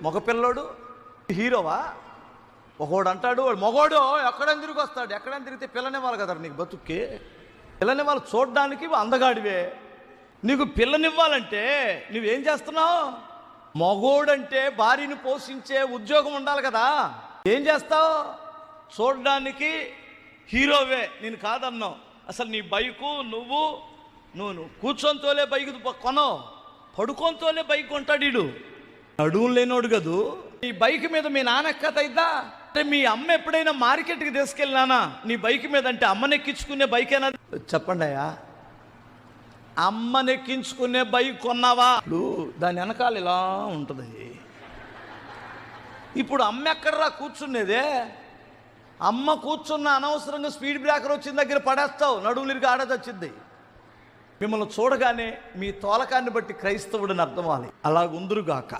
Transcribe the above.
మగపిల్లోడు హీరోవా? ఒకడు అంటాడు వాడు మగోడు ఎక్కడైనా తిరిగి వస్తాడు, ఎక్కడైనా తిరిగితే పిల్లనివ్వాలి కదా నీకు బతుక్కి. పిల్లనివ్వాలి, చూడడానికి అందగాడివే. నీకు పిల్లనివ్వాలంటే నువ్వేం చేస్తున్నావు? మగోడంటే భార్యను పోషించే ఉద్యోగం ఉండాలి కదా, ఏం చేస్తావు? చూడడానికి హీరోవే, నేను కాదన్నావు. అసలు నీ బైకు నువ్వు కూర్చొని తోలే బైక్ కొనవు, పడుకొని తోలే బైక్ కొంటాడు వీడు. నడుము లేనోడు కదూ. నీ బైక్ మీద మీ నాన్న ఎక్కతయిద్దా? అంటే మీ అమ్మ ఎప్పుడైనా మార్కెట్కి తీసుకెళ్ళినానా నీ బైక్ మీద? అంటే అమ్మనెక్కించుకునే బైకేనా? చెప్పండి అయ్యా, అమ్మనెక్కించుకునే బైక్ కొన్నావా? దాని వెనకాల ఇలా ఉంటుంది. ఇప్పుడు అమ్మ ఎక్కడరా కూర్చునేదే? అమ్మ కూర్చున్న అనవసరంగా స్పీడ్ బ్రేకర్ వచ్చిన దగ్గర పడేస్తావు, నడువులిరికి ఆడదొచ్చింది. మిమ్మల్ని చూడగానే మీ తోలకాన్ని బట్టి క్రైస్తవుడిని అర్థం అవ్వాలి. అలాగుందురుగాక.